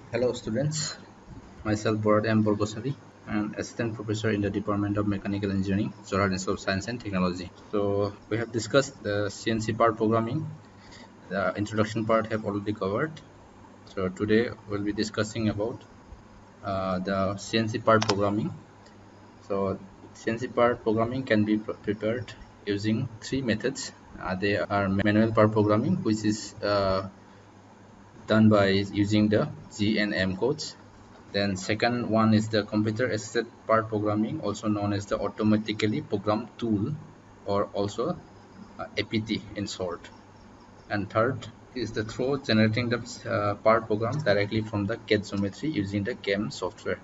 Hello students, myself Jorhat and Assistant Professor in the Department of Mechanical Engineering, Jorhat Institute of Science and Technology. So we have discussed the CNC part programming. The introduction part have already covered. So today we'll be discussing about the CNC part programming. So CNC part programming can be prepared using three methods. They are manual part programming, which is done by using the G and M codes. Then second one is the computer assisted part programming, also known as the automatically programmed tool, or also APT in short. And third is the throw generating the part program directly from the CAD geometry using the CAM software.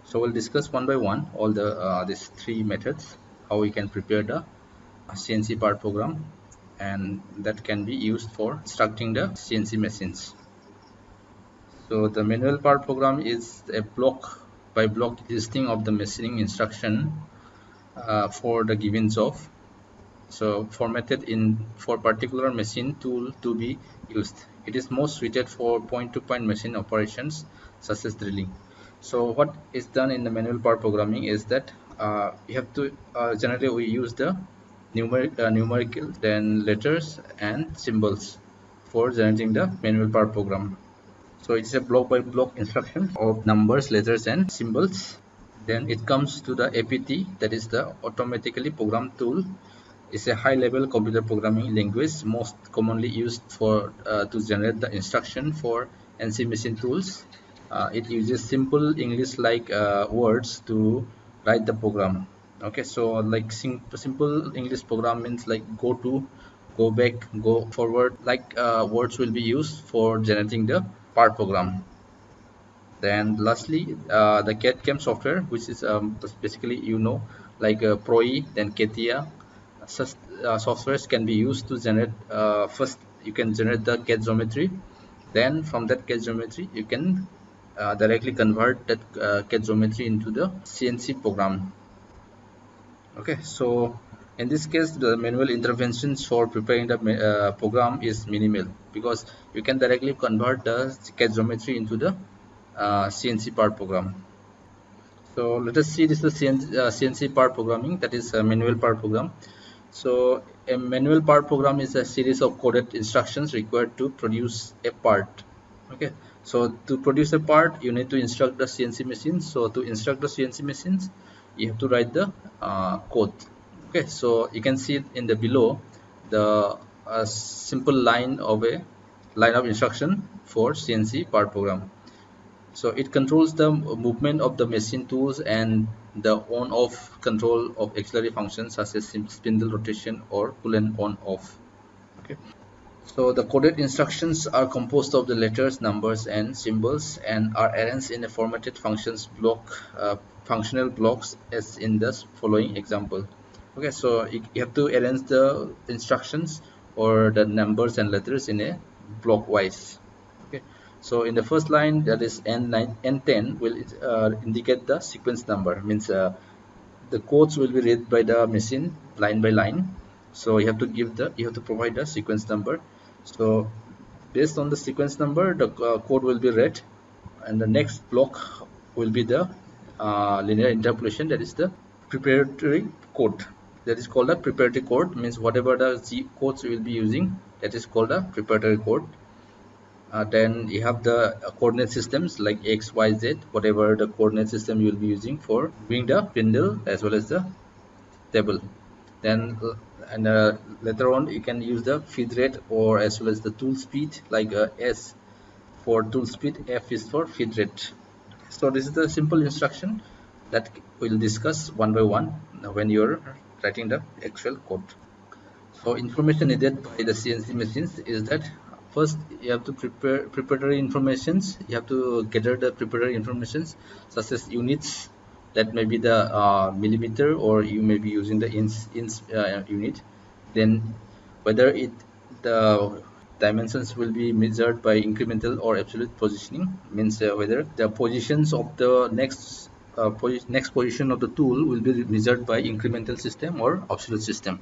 So we'll discuss one by one all the these three methods, how we can prepare the CNC part program, and that can be used for constructing the CNC machines. So the manual part program is a block by block listing of the machining instruction for the given job. So formatted in for particular machine tool to be used. It is most suited for point-to-point machine operations such as drilling. So what is done in the manual part programming is that you have to generally we use the numerical, then letters and symbols for generating the manual part program. So it's a block by block instruction of numbers, letters and symbols. Then it comes to the APT, that is the automatically programmed tool. It's a high level computer programming language most commonly used for to generate the instruction for NC machine tools. It uses simple English like words to write the program. Okay, so like simple English program means like go to, go back, go forward, like words will be used for generating the part program. Then lastly, the CAD/CAM software, which is basically like ProE, then CATIA. Such softwares can be used to generate. First, you can generate the CAD geometry. Then from that CAD geometry, you can directly convert that CAD geometry into the CNC program. Okay, so in this case, the manual interventions for preparing the program is minimal because you can directly convert the CAD geometry into the CNC part program. So let us see this is CNC part programming, that is a manual part program. So a manual part program is a series of coded instructions required to produce a part. Okay, so to produce a part you need to instruct the CNC machine. So to instruct the CNC machines you have to write the code. Okay, so you can see in the below the simple line of instruction for CNC part program. So it controls the movement of the machine tools and the on-off control of auxiliary functions such as spindle rotation or pull and on-off. Okay. So the coded instructions are composed of the letters, numbers, and symbols, and are arranged in a formatted functional blocks, as in the following example. Okay, so you have to arrange the instructions or the numbers and letters in a block wise. Okay, so in the first line, that is N9, N10 will indicate the sequence number, means the codes will be read by the machine line by line. So you have to provide the sequence number. So based on the sequence number, the code will be read, and the next block will be the linear interpolation, that is the preparatory code. That is called a preparatory code, means whatever the Z codes we will be using, that is called a preparatory code. Then you have the coordinate systems like X, Y, Z, whatever the coordinate system you will be using for doing the spindle as well as the table. Then later on you can use the feed rate or as well as the tool speed, like S for tool speed, F is for feed rate. So this is the simple instruction that we'll discuss one by one when you're writing the actual code. So information needed by the CNC machines is that first you have to prepare preparatory informations. You have to gather the preparatory informations such as units, that may be the millimeter, or you may be using the inch unit. Then whether the dimensions will be measured by incremental or absolute positioning, means whether the positions of the next position of the tool will be measured by incremental system or absolute system.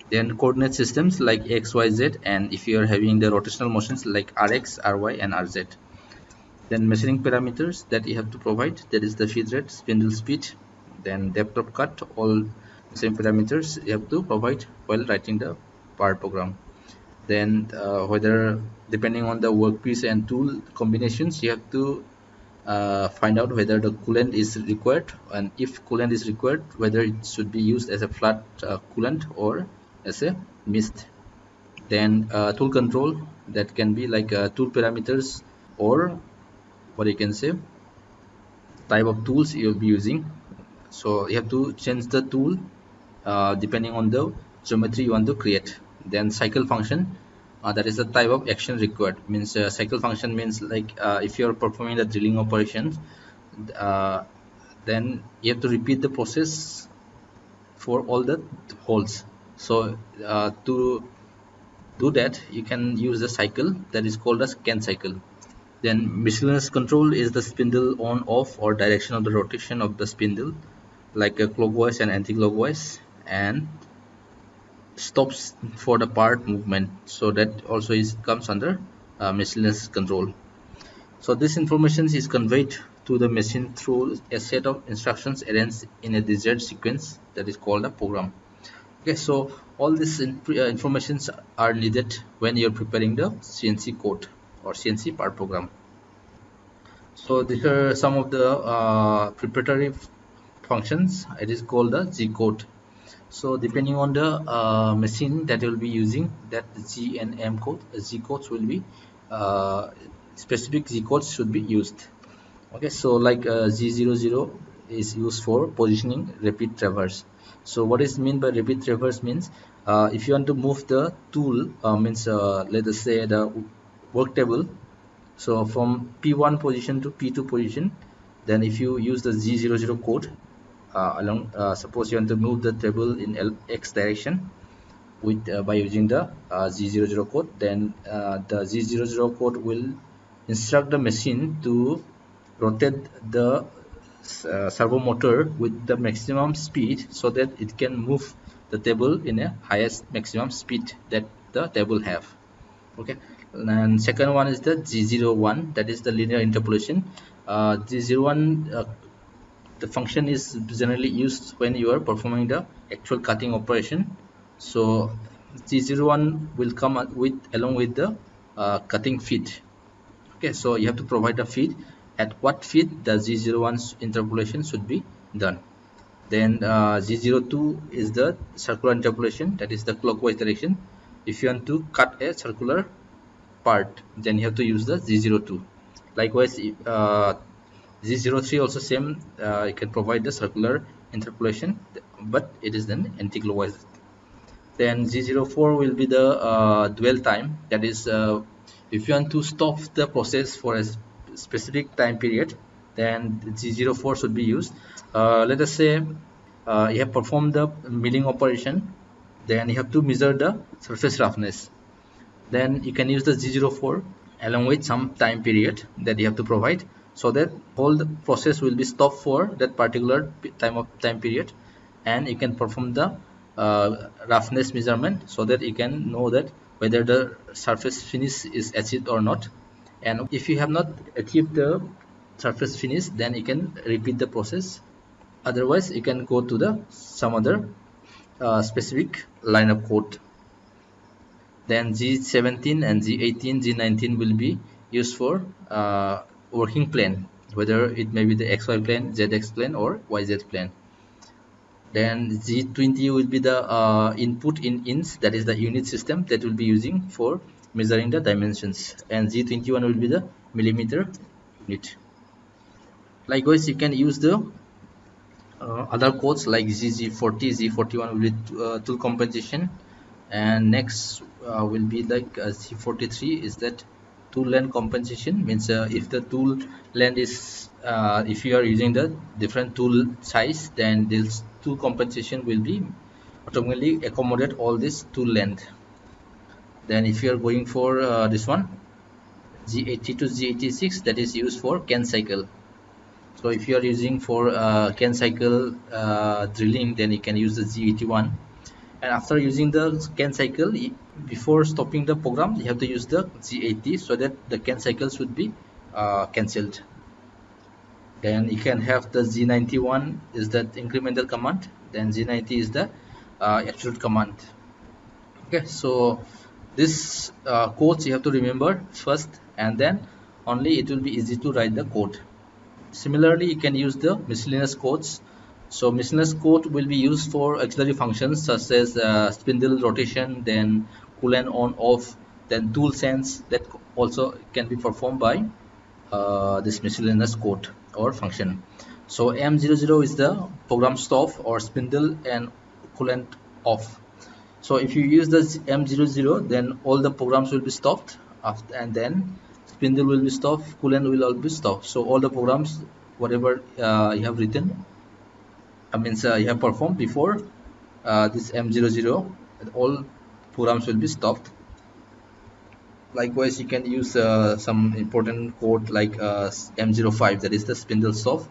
Then coordinate systems like X, Y, Z, and if you are having the rotational motions like Rx, Ry, and Rz. Then machining parameters that you have to provide, that is the feed rate, spindle speed, then depth of cut, all same parameters you have to provide while writing the part program. Then whether depending on the workpiece and tool combinations, you have to find out whether the coolant is required, and if coolant is required, whether it should be used as a flat coolant or as a mist. Then tool control, that can be like tool parameters, or what you can say, type of tools you'll be using. So you have to change the tool depending on the geometry you want to create. Then cycle function, that is the type of action required. Means cycle function means like if you are performing the drilling operations, then you have to repeat the process for all the holes. So to do that, you can use the cycle that is called as CAN cycle. Then miscellaneous control is the spindle on, off, or direction of the rotation of the spindle, like a clockwise and anti-clockwise, and stops for the part movement. So that also comes under miscellaneous control. So this information is conveyed to the machine through a set of instructions arranged in a desired sequence that is called a program. Okay, so all these informations are needed when you're preparing the CNC code or CNC part program. So these are some of the preparatory functions. It is called the G code. So depending on the machine that you'll be using, that G and M code, Z codes will be specific Z codes should be used. Okay, so like G00 is used for positioning repeat traverse. So what is meant by repeat traverse means if you want to move the tool, means let us say the work table, so from P1 position to P2 position, then if you use the G00 code along, suppose you want to move the table in X direction with by using the G00 code, then the G00 code will instruct the machine to rotate the servo motor with the maximum speed so that it can move the table in a highest maximum speed that the table have. Okay, and second one is the G01, that is the linear interpolation. G01, the function is generally used when you are performing the actual cutting operation. So G01 will come along with the cutting feed. Okay, so you have to provide a feed. At what feed the G01's interpolation should be done. Then G02 is the circular interpolation, that is the clockwise direction. If you want to cut a circular part, then you have to use the G02. Likewise, G03 also same, you can provide the circular interpolation, but it is then anti-clockwise. Then G04 will be the dwell time, that is if you want to stop the process for a specific time period, then G04 should be used. Let us say you have performed the milling operation, then you have to measure the surface roughness, then you can use the G04 along with some time period that you have to provide, so that whole the process will be stopped for that particular time period, and you can perform the roughness measurement so that you can know that whether the surface finish is achieved or not. And if you have not achieved the surface finish, then you can repeat the process. Otherwise, you can go to the some other specific line of code. Then G17 and G18, G19 will be used for working plane, whether it may be the XY plane, ZX plane, or YZ plane. Then G20 will be the input in inch, that is the unit system that will be using for measuring the dimensions, and G21 will be the millimeter unit. Likewise, you can use the other codes like G40, G41 will be tool compensation, and next will be like G43 is that tool length compensation. Means if the tool length is if you are using the different tool size, then this tool compensation will be automatically accommodate all this tool length. Then if you are going for this one G80 to G86, that is used for CAN cycle. So if you are using for CAN cycle drilling, then you can use the G81. And after using the CAN cycle, before stopping the program, you have to use the G80 so that the CAN cycle should be cancelled. Then you can have the Z91 is that incremental command, then Z90 is the absolute command. Okay, so this codes you have to remember first, and then only it will be easy to write the code. Similarly, you can use the miscellaneous codes. So miscellaneous code will be used for auxiliary functions such as spindle rotation, then coolant on off, then tool sense, that also can be performed by this miscellaneous code or function. So M00 is the program stop or spindle and coolant off. So if you use the M00, then all the programs will be stopped after, and then spindle will be stopped, coolant will all be stopped. So all the programs, whatever you have written, you have performed before this M00, all programs will be stopped. Likewise, you can use some important code like M05, that is the spindle stop.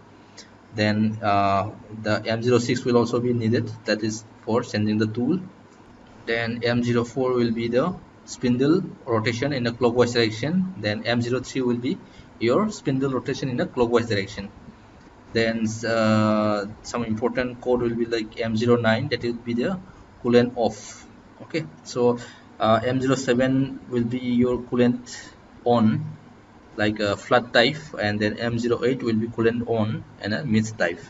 Then the M06 will also be needed, that is for sending the tool. Then M04 will be the spindle rotation in a clockwise direction. Then M03 will be your spindle rotation in a clockwise direction. Then some important code will be like M09, that will be the coolant off. Okay, so M07 will be your coolant on, like a flat type, and then M08 will be coolant on and a mid type.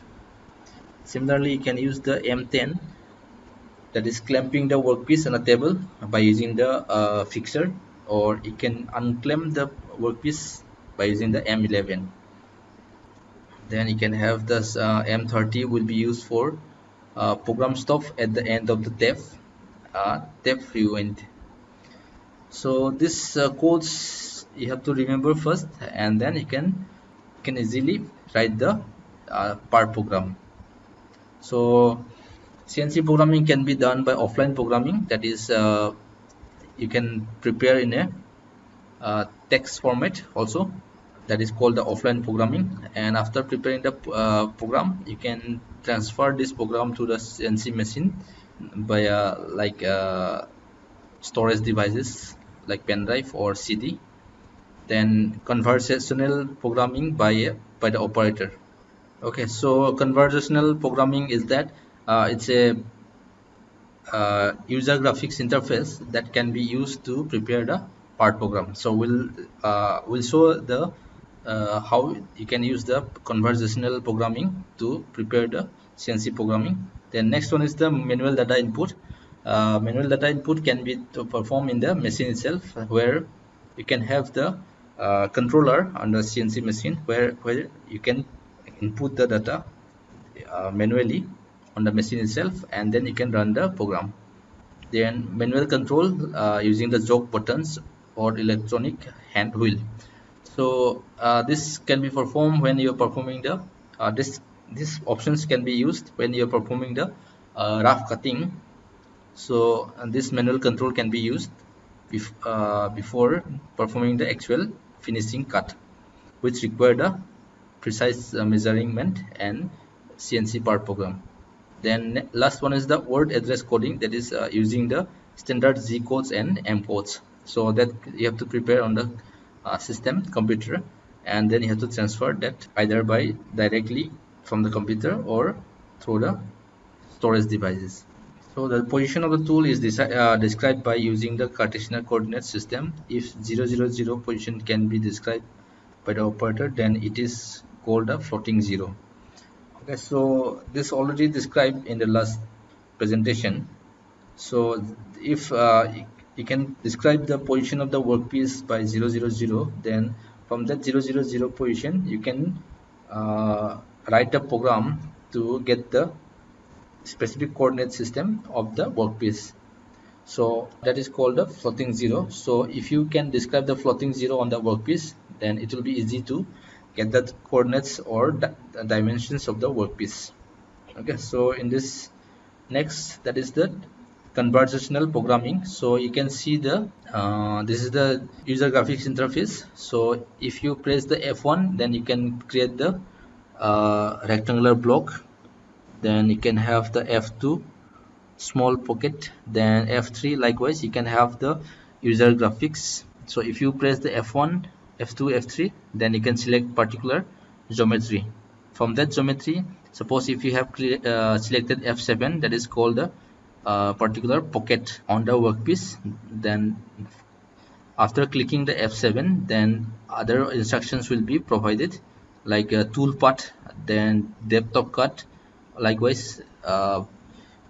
Similarly, you can use the M10, that is clamping the workpiece on a table by using the fixer, or you can unclamp the workpiece by using the M11. Then you can have this M30 will be used for program stop at the end of the tab rewind. So this codes you have to remember first, and then you can easily write the part program. So CNC programming can be done by offline programming, that is you can prepare in a text format also, that is called the offline programming. And after preparing the program, you can transfer this program to the CNC machine by storage devices like pen drive or CD. Then conversational programming by the operator. Okay, so conversational programming is that it's a user graphics interface that can be used to prepare the part program. So we'll show the how you can use the conversational programming to prepare the CNC programming. Then next one is the manual data input. Manual data input can be performed in the machine itself, where you can have the controller on the CNC machine where you can input the data manually on the machine itself, and then you can run the program. Then manual control using the jog buttons or electronic hand wheel. So this can be performed when you are performing the these options can be used when you are performing the rough cutting. So this manual control can be used before performing the actual finishing cut, which require the precise measurement and CNC part program. Then last one is the word address coding, that is using the standard Z codes and M codes. So that you have to prepare on the system computer, and then you have to transfer that either by directly from the computer or through the storage devices. So the position of the tool is described by using the Cartesian coordinate system. If 000 position can be described by the operator, then it is called a floating zero. Okay, so this already described in the last presentation. So if you can describe the position of the workpiece by 000, then from that 000 position you can write a program to get the specific coordinate system of the workpiece. So that is called the floating zero. So if you can describe the floating zero on the workpiece, then it will be easy to get the coordinates or the dimensions of the workpiece. Okay, so in this next, that is the conversational programming. So you can see the this is the user graphics interface. So if you press the F1, then you can create the rectangular block. Then you can have the F2 small pocket, then F3 likewise you can have the user graphics. So if you press the F1, F2, F3, then you can select particular geometry. From that geometry, suppose if you have selected F7, that is called the particular pocket on the workpiece. Then after clicking the F7, then other instructions will be provided, like a tool path, then depth of cut. Likewise,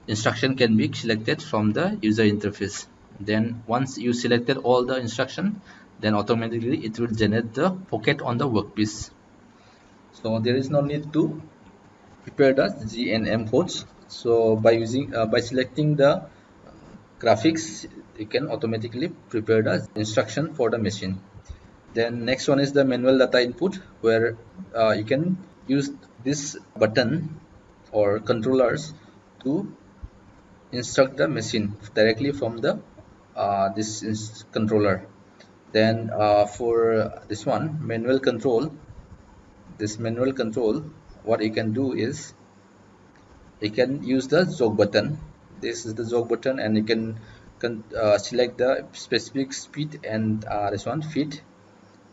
instruction can be selected from the user interface. Then once you selected all the instruction, then automatically it will generate the pocket on the workpiece. So there is no need to prepare the G and M codes. So by selecting the graphics, you can automatically prepare the instruction for the machine. Then next one is the manual data input, where you can use this button or controllers to instruct the machine directly from the this controller. Then for this one manual control, what you can do is you can use the jog button. This is the jog button, and you can select the specific speed and this one feet.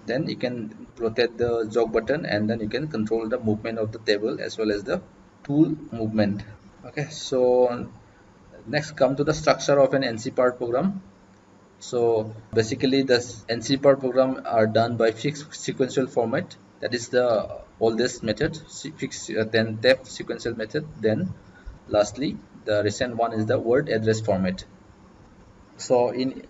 Then you can rotate the jog button, and then you can control the movement of the table as well as the tool movement. Okay, so next come to the structure of an NC part program. So basically the NC part program are done by fixed sequential format. That is the oldest method, fixed then depth sequential method. Then lastly, the recent one is the word address format. So in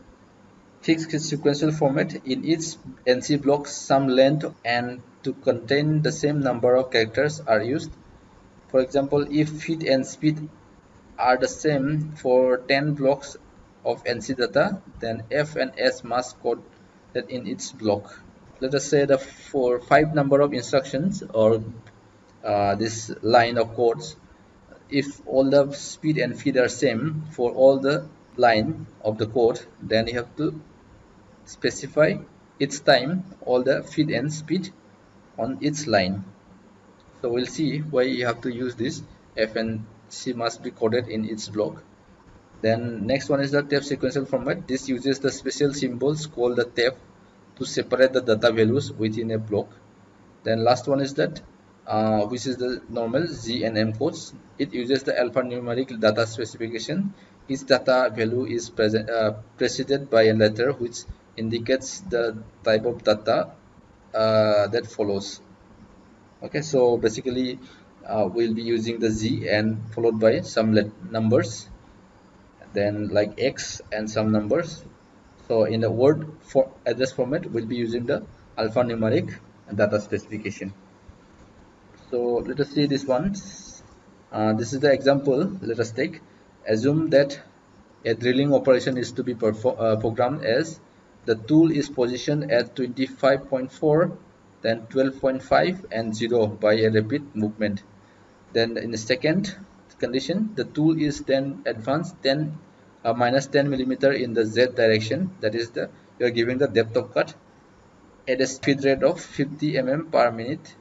fixed sequential format, in each NC block some length and to contain the same number of characters are used. For example, if feet and speed are the same for 10 blocks of NC data, then F and S must code that in each block. Let us say that for 5 number of instructions or this line of codes, if all the speed and feed are same for all the line of the code, then you have to specify each time all the feed and speed on each line. So we'll see why you have to use this. F and C must be coded in each block. Then next one is the tab sequential format. This uses the special symbols called the tab to separate the data values within a block. Then last one is that which is the normal Z and M codes. It uses the alphanumeric data specification. Each data value is preceded by a letter which indicates the type of data that follows. Okay, so basically we'll be using the Z and followed by some numbers, then like X and some numbers. So in the word for address format, we'll be using the alphanumeric data specification. So let us see this one. This is the example. Let us take. Assume that a drilling operation is to be programmed as the tool is positioned at 25.4, then 12.5 and 0 by a rapid movement. Then in the second condition, the tool is then advanced minus 10 millimeter in the Z direction. That is you are giving the depth of cut at a speed rate of 50 mm per minute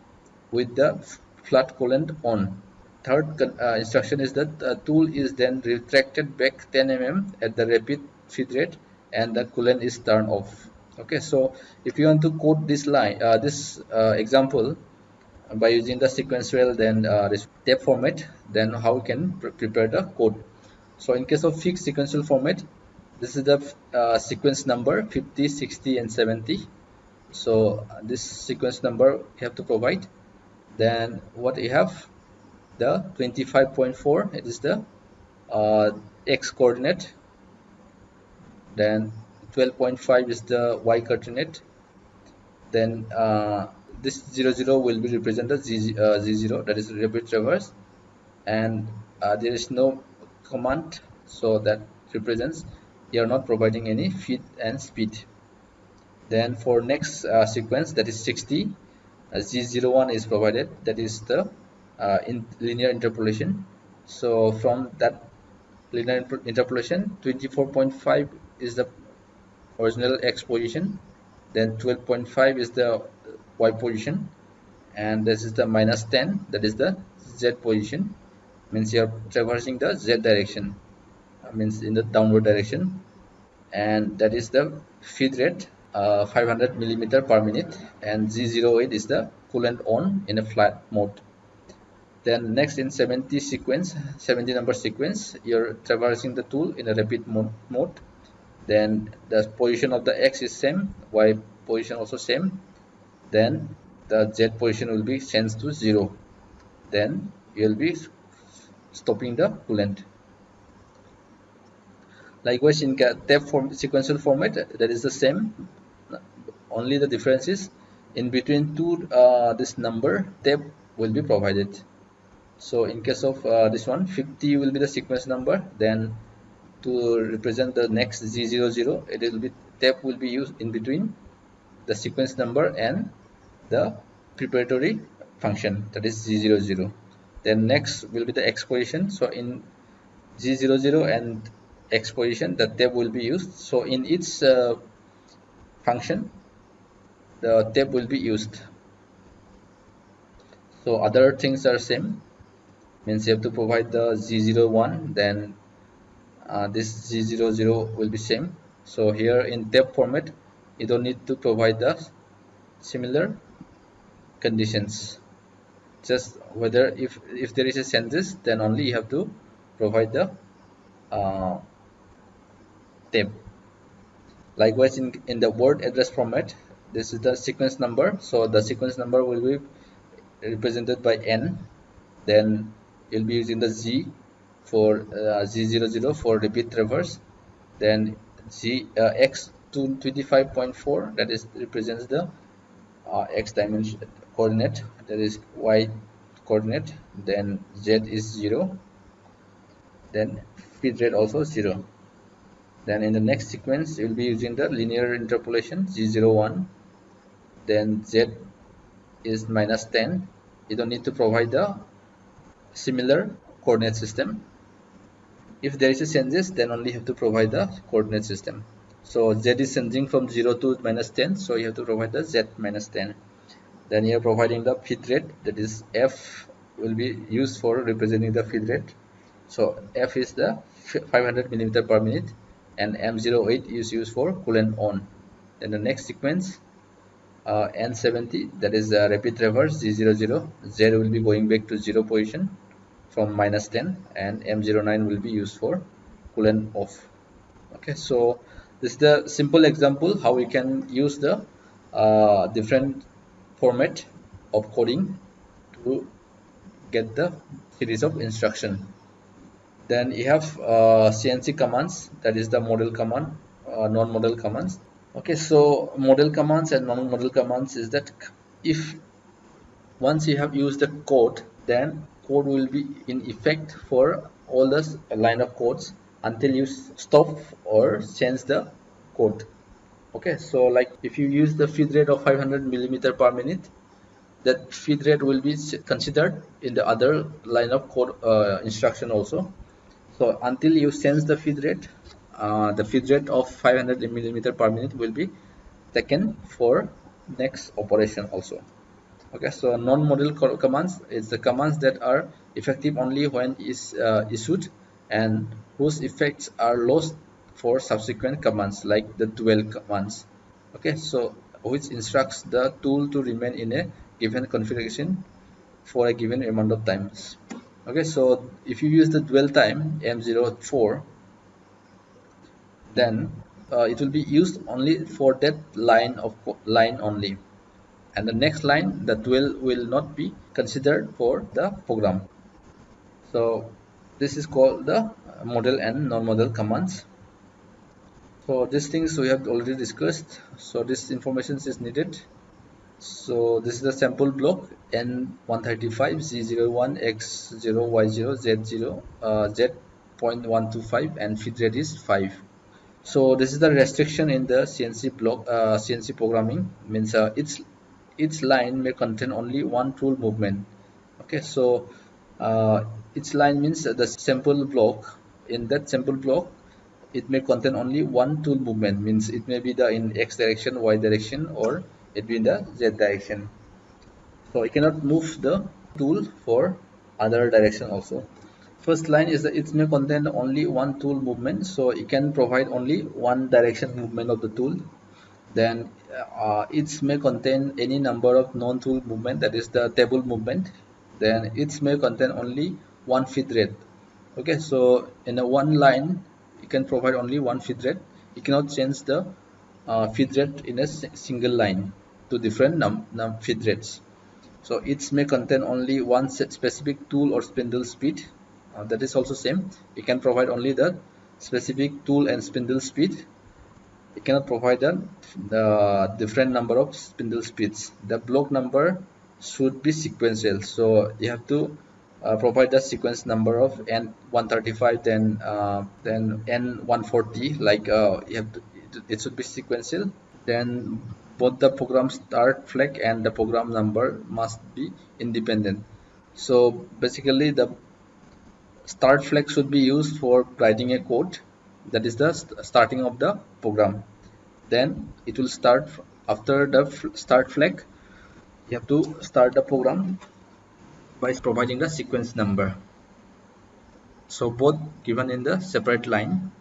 with the flat coolant on. Third instruction is that the tool is then retracted back 10 mm at the rapid feed rate and the coolant is turned off. Okay, so if you want to code this line, example by using the sequential then this tab format, then how we can prepare the code. So in case of fixed sequential format, this is the sequence number 50, 60 and 70. So this sequence number you have to provide. Then what you have, the 25.4, it is the X coordinate. Then 12.5 is the Y coordinate. Then this 00 will be represented Z0, that is rapid traverse, and there is no command, so that represents you are not providing any feed and speed. Then for next sequence, that is 60, Z01 is provided, that is the in linear interpolation. So from that linear interpolation, 24.5 is the original X position, then 12.5 is the Y position, and this is the minus 10, that is the Z position. Means you are traversing the Z direction, means in the downward direction, and that is the feed rate 500 millimeter per minute, and Z08 is the coolant on in a flat mode. Then next in 70 number sequence, you're traversing the tool in a rapid mode. Then the position of the X is same, Y position also same. Then the Z position will be changed to 0. Then you'll be stopping the coolant. Likewise in sequential format, that is the same. Only the difference is in between this number tab will be provided. So in case of this one, 50 will be the sequence number. Then to represent the next Z00, it will be tab will be used in between the sequence number and the preparatory function, that is Z00. Then next will be the X position. So in Z00 and X position, the tab will be used. So in each function, the tab will be used. So other things are same, means you have to provide the Z01, then this Z00 will be same. So here in tab format, you don't need to provide the similar conditions. Just whether if there is a changes, then only you have to provide the tab. Likewise in the word address format, this is the sequence number. So the sequence number will be represented by N. Then you'll be using the Z for Z00 for repeat traverse. Then X to 25.4, that is represents the X dimension coordinate, that is Y coordinate. Then Z is 0. Then feed rate also 0. Then in the next sequence, you'll be using the linear interpolation Z01. Then Z is -10. You don't need to provide the similar coordinate system. If there is a changes, then only have to provide the coordinate system. So Z is changing from 0 to -10, so you have to provide the Z -10. Then you are providing the feed rate, that is F will be used for representing the feed rate. So F is the 500 millimeter per minute, and M08 is used for coolant on. Then the next sequence, N70, that is the rapid traverse Z00. Z will be going back to 0 position from -10, and M09 will be used for coolant off. Okay, so this is the simple example how we can use the different format of coding to get the series of instruction. Then you have CNC commands, that is the model command, non-model commands. Okay, so model commands and non-model commands is that if once you have used the code, then code will be in effect for all the line of codes until you stop or change the code. Okay, so like if you use the feed rate of 500 millimeter per minute, that feed rate will be considered in the other line of code instruction also. So until you change the feed rate of 500 millimeter per minute will be taken for next operation also. Okay, so non-model commands is the commands that are effective only when is issued and whose effects are lost for subsequent commands, like the dwell commands. Okay, so which instructs the tool to remain in a given configuration for a given amount of times. Okay, so if you use the dwell time M04, then it will be used only for that line only, and the next line, the dwell, will not be considered for the program. So this is called the model and non-model commands. So these things we have already discussed, so this information is needed. So this is the sample block N135 Z01 X0 Y0 Z0 Z.125 and feed rate is 5. So this is the restriction in the CNC block. CNC programming means each line may contain only one tool movement. Okay, so each line means the sample block. In that sample block, it may contain only one tool movement, means it may be the in X direction, Y direction, or it be in the Z direction. So you cannot move the tool for other direction also. First line is that it may contain only one tool movement, so you can provide only one direction movement of the tool. Then each may contain any number of non-tool movement, that is the table movement. Then each may contain only one feed rate. Okay, so in a one line you can provide only one feed rate. You cannot change the feed rate in a single line to different feed rates. So each may contain only one specific tool or spindle speed. That is also same. You can provide only the specific tool and spindle speed. You cannot provide the different number of spindle speeds. The block number should be sequential, so you have to provide the sequence number of N135, then N140, like you have to, it should be sequential. Then both the program start flag and the program number must be independent. So basically the start flag should be used for writing a code, that is the starting of the program. Then it will start after the start flag. You have to start the program by providing the sequence number. So both given in the separate line.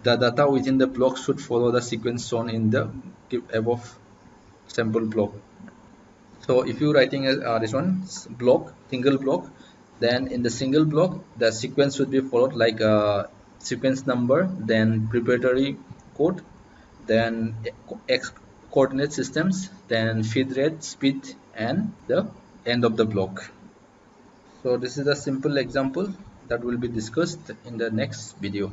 The data within the block should follow the sequence shown in the above sample block. So if you writing this one block, single block, then in the single block the sequence should be followed like sequence number, then preparatory code, then X coordinate systems, then feed rate, speed, and the end of the block. So this is a simple example that will be discussed in the next video.